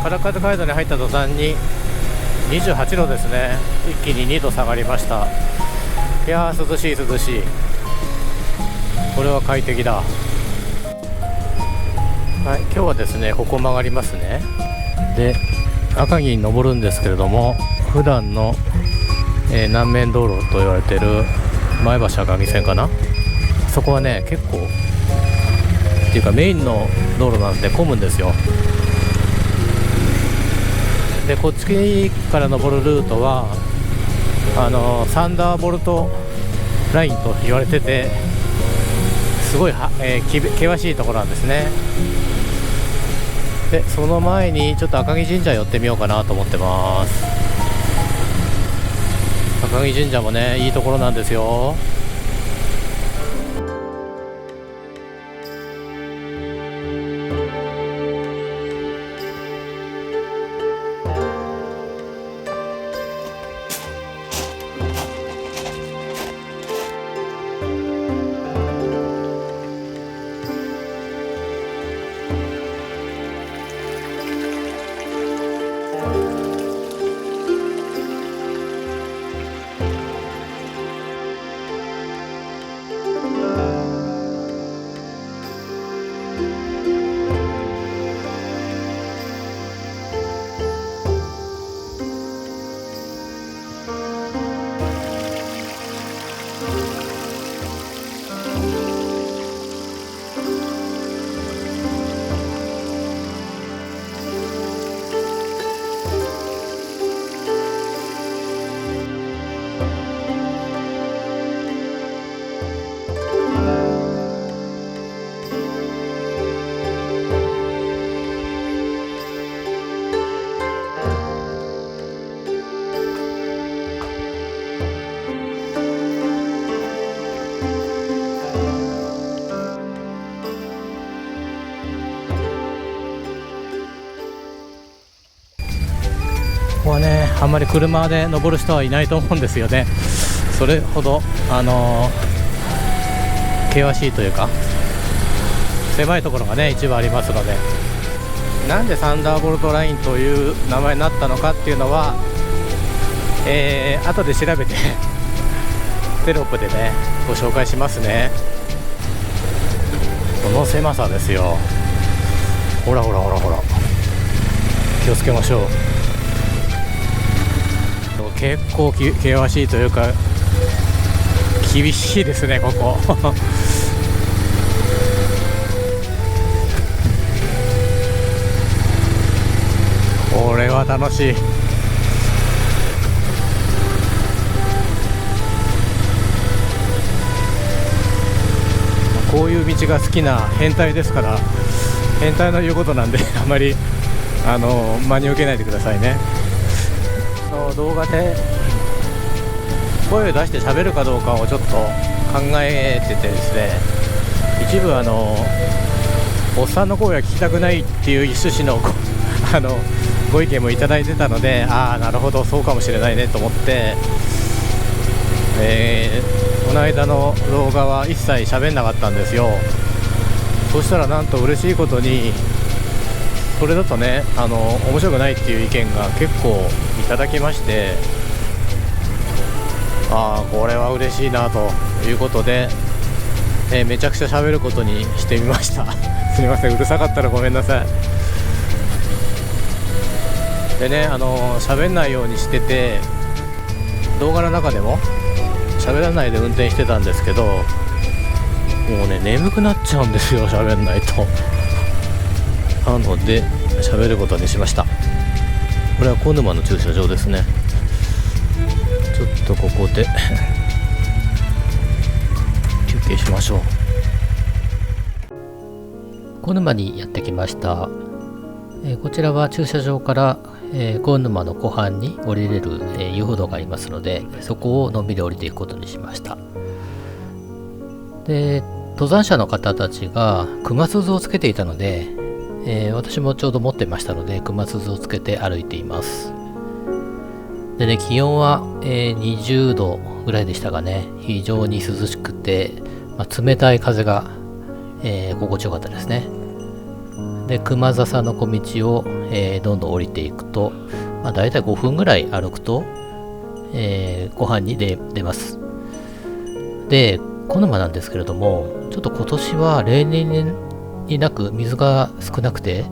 唐風街道に入った途端に28度ですね。一気に2度下がりました。いやー涼しい涼しい。これは快適だ。はい、今日はですねここ曲がりますね。で赤城に登るんですけれども、普段の、南面道路と言われている前橋赤城線かな、そこはね結構っていうかメインの道路なんで混むんですよ。でこっちから登るルートはサンダーボルトラインと言われてて、すごい険しいところなんですね。でその前にちょっと赤城神社寄ってみようかなと思ってます。赤城神社もねいいところなんですよ。ここはねあんまり車で登る人はいないと思うんですよね。それほど険しいというか狭いところがね一部ありますので、なんでサンダーボルトラインという名前になったのかっていうのは、後で調べてテロップでねご紹介しますね。この狭さですよ。ほらほらほらほら、気をつけましょう。結構険しいというか厳しいですねこここれは楽しい。こういう道が好きな変態ですから、変態の言うことなんであまり真に受けないでくださいね。動画で声を出して喋るかどうかをちょっと考えててですね、一部おっさんの声は聞きたくないっていう趣旨のご意見もいただいてたので、ああなるほどそうかもしれないねと思って、この間の動画は一切喋んなかったんですよ。そしたらなんと嬉しいことにそれだとね面白くないっていう意見が結構いただきまして、これは嬉しいなということで、めちゃくちゃ喋ることにしてみましたすみません、うるさかったらごめんなさい。でね喋んないようにしてて、動画の中でも喋らないで運転してたんですけど、もうね眠くなっちゃうんですよ喋んないと。なので喋ることにしました。これは小沼の駐車場ですね。ちょっとここで休憩しましょう。小沼にやってきました。こちらは駐車場から、小沼の湖畔に降りれる、遊歩道がありますので、そこをのんびり降りていくことにしました。で登山者の方たちが熊鈴をつけていたので、私もちょうど持ってましたので熊鈴をつけて歩いています。でね、気温は、20度ぐらいでしたがね、非常に涼しくて、冷たい風が、心地よかったですね。で熊笹の小道を、どんどん降りていくと、だいたい5分ぐらい歩くと、湖畔に出ます。で小沼なんですけれども、ちょっと今年は例年になく水が少なくて、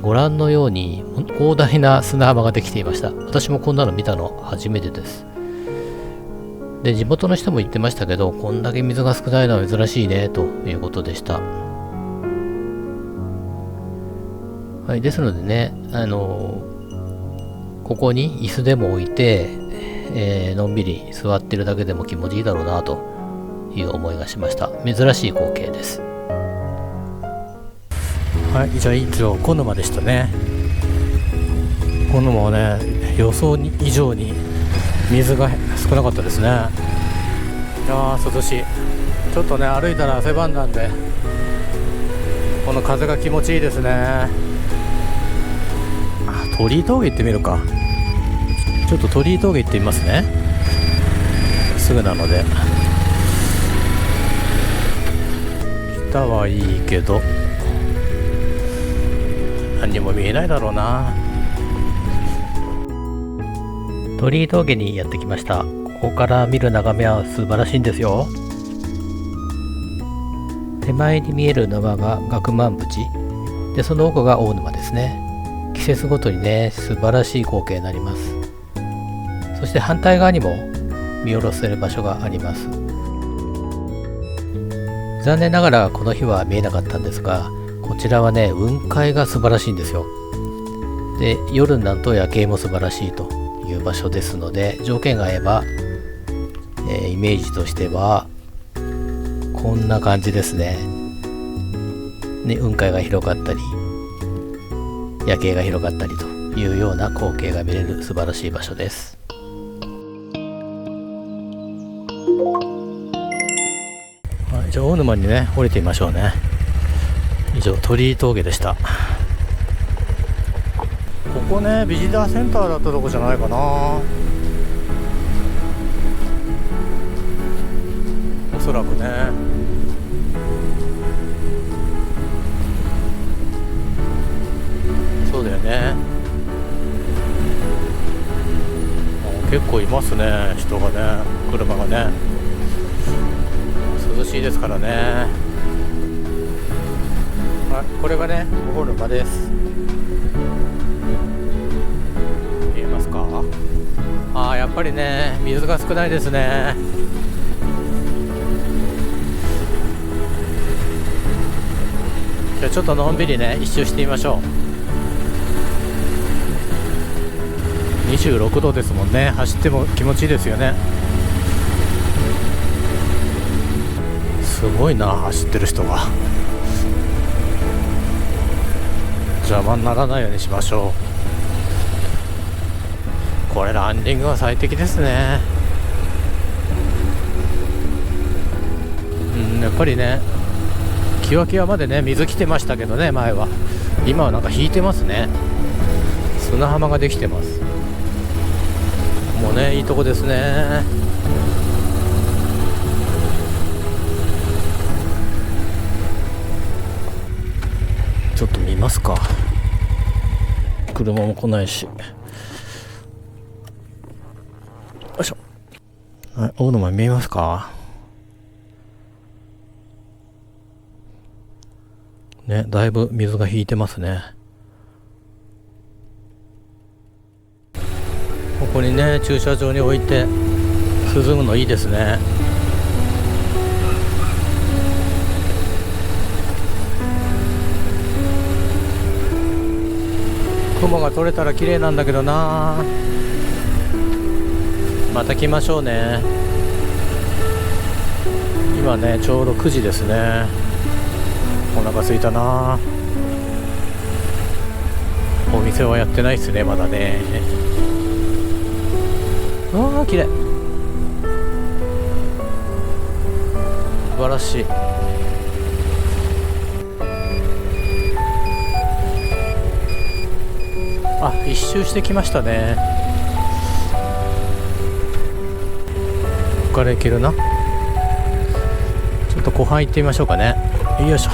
ご覧のように広大な砂浜ができていました。私もこんなの見たの初めてです。で地元の人も言ってましたけど、こんだけ水が少ないのは珍しいねということでした。はい、ですのでね、ここに椅子でも置いて、のんびり座ってるだけでも気持ちいいだろうなという思いがしました。珍しい光景です。はい、じゃあ以上小沼でしたね。小沼はね、予想以上に水が少なかったですね。いやー涼しい。ちょっとね歩いたら汗ばんだんで、この風が気持ちいいですね。鳥居峠行ってみるか。ちょっと鳥居峠行ってみますね。すぐなので。下はいいけど何にも見えないだろうな。鳥居峠にやってきました。ここから見る眺めは素晴らしいんですよ。手前に見える沼が岳満淵で、その奥が大沼ですね。季節ごとにね素晴らしい光景になります。そして反対側にも見下ろせる場所があります。残念ながらこの日は見えなかったんですが、こちらはね雲海が素晴らしいんですよ。で夜になると夜景も素晴らしいという場所ですので、条件が合えば、イメージとしてはこんな感じですね。雲海が広かったり夜景が広かったりというような光景が見れる素晴らしい場所です。はい、じゃあ大沼にね降りてみましょうね。以上鳥居峠でした。ここねビジターセンターだったとこじゃないかな、おそらくね。そうだよね。結構いますね、人がね、車がね。涼しいですからね。これがね大沼です。見えますか。やっぱりね水が少ないですね。じゃあちょっとのんびりね一周してみましょう。26度ですもんね。走っても気持ちいいですよね。すごいな、走ってる人が。邪魔にならないようにしましょう。これランニングは最適ですね。やっぱりねキワキワまでね水来てましたけどね、前は。今はなんか引いてますね。砂浜ができてます。もうねいいとこですね。ちょっと見ますか。車も来ないし。よいしょ。大沼見えますかね。だいぶ水が引いてますね。ここにね駐車場に置いて涼むのいいですね。雲が取れたら綺麗なんだけどな。また来ましょうね。今ねちょうど9時ですね。お腹空いたな。お店はやってないっすねまだね。綺麗。素晴らしい。一周してきましたね。ここから行けるな。ちょっと湖畔行ってみましょうかね。よいしょ。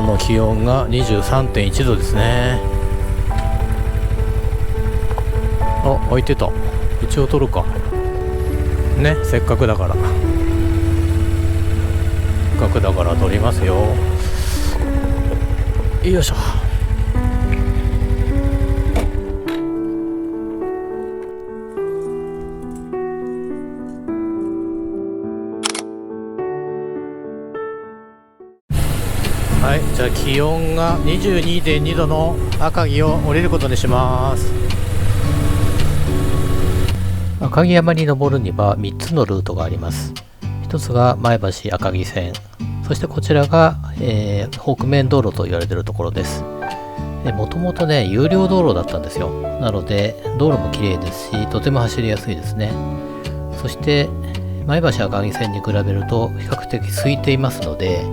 今の気温が 23.1 度ですね。あ、開いてた。一応撮るかね、せっかくだから撮りますよ。よいしょ。はい、じゃあ気温が 22.2 度の赤城を降りることにします。赤城山に登るには3つのルートがあります。一つが前橋赤城線、そしてこちらが、北面道路と言われているところです。もともとね、有料道路だったんですよ。なので道路も綺麗ですし、とても走りやすいですね。そして前橋赤城線に比べると比較的空いていますので、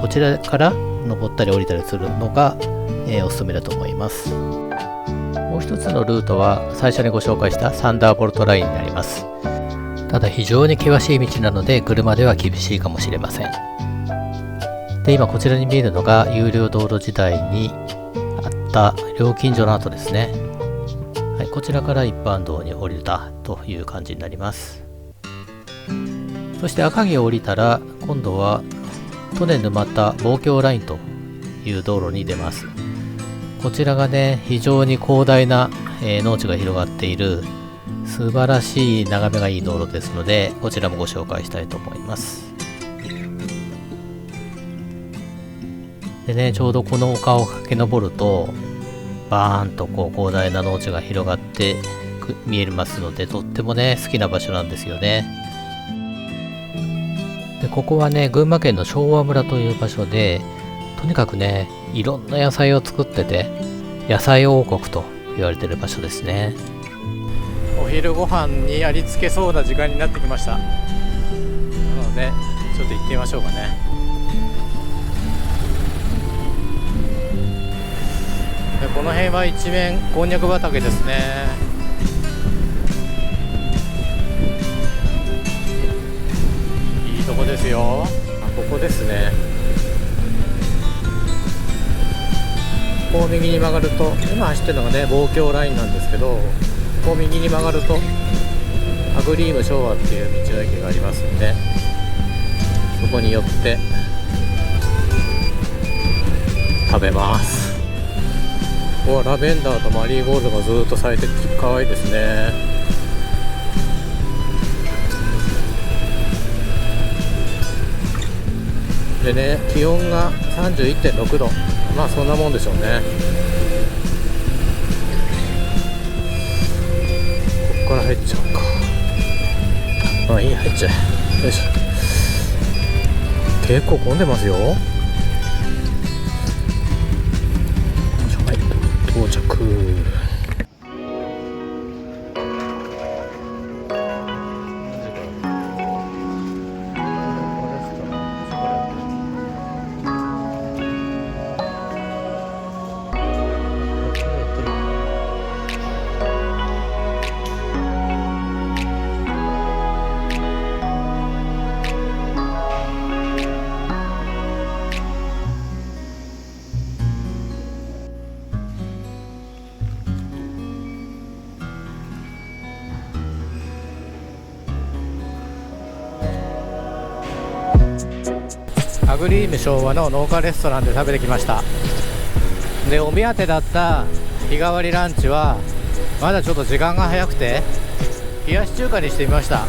こちらから登ったり降りたりするのが、おすすめだと思います。もう一つのルートは最初にご紹介したサンダーボルトラインになります。ただ非常に険しい道なので車では厳しいかもしれません。で、今こちらに見えるのが有料道路時代にあった料金所の跡ですね。はい、こちらから一般道に降りたという感じになります。そして赤城を降りたら今度は利根沼田望郷ラインという道路に出ます。こちらがね、非常に広大な、農地が広がっている素晴らしい眺めがいい道路ですので、こちらもご紹介したいと思います。でね、ちょうどこの丘を駆け上るとバーンとこう広大な農地が広がって見えますので、とってもね好きな場所なんですよね。で、ここはね、群馬県の昭和村という場所で、とにかくね、いろんな野菜を作ってて、野菜王国と言われてる場所ですね。お昼ご飯にありつけそうな時間になってきました。なのでちょっと行ってみましょうかね。で、この辺は一面こんにゃく畑ですね。いいとこですよ。ここですね。こう右に曲がると、今走ってるのがね望郷ラインなんですけど、こう右に曲がるとアグリーム昭和っていう道の駅がありますんで、そこに寄って食べます。ここはラベンダーとマリーゴールドがずっと咲いて可愛いですね。でね、気温が 31.6 度、まあそんなもんでしょうね。ここから入っちゃうか。まあいい、入っちゃえ。よいしょ。結構混んでますよ。はい、到着。アグリーム昭和の農家レストランで食べてきました。で、お目当てだった日替わりランチはまだちょっと時間が早くて冷やし中華にしてみました。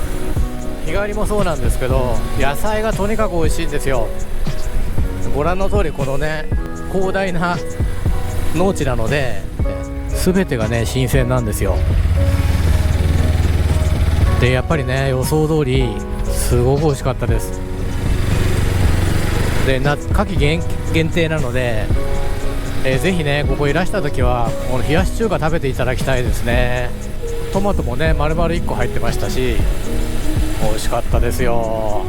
日替わりもそうなんですけど、野菜がとにかく美味しいんですよ。ご覧の通りこのね広大な農地なので全てがね新鮮なんですよ。で、やっぱりね予想通りすごく美味しかったです。で、夏季限定なので、ぜひねここいらした時はこの冷やし中華食べていただきたいですね。トマトもね丸々1個入ってましたし美味しかったですよ。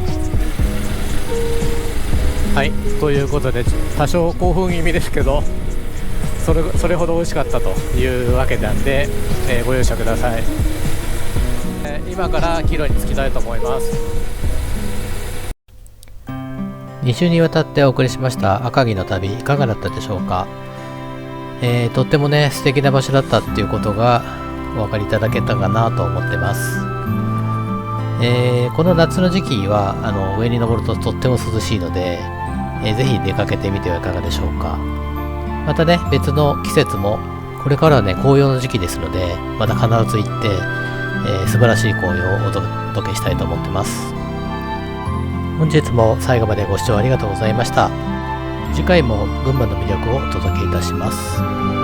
はい、ということで多少興奮気味ですけどそれほど美味しかったというわけなんで、ご容赦ください。今から帰路に着きたいと思います。2週にわたってお送りしました赤城の旅、いかがだったでしょうか。とってもね、素敵な場所だったっていうことがお分かりいただけたかなと思ってます。この夏の時期は上に登るととっても涼しいので、ぜひ出かけてみてはいかがでしょうか。またね、別の季節もこれからはね、紅葉の時期ですので、また必ず行って、素晴らしい紅葉をお届けしたいと思ってます。本日も最後までご視聴ありがとうございました。次回も群馬の魅力をお届けいたします。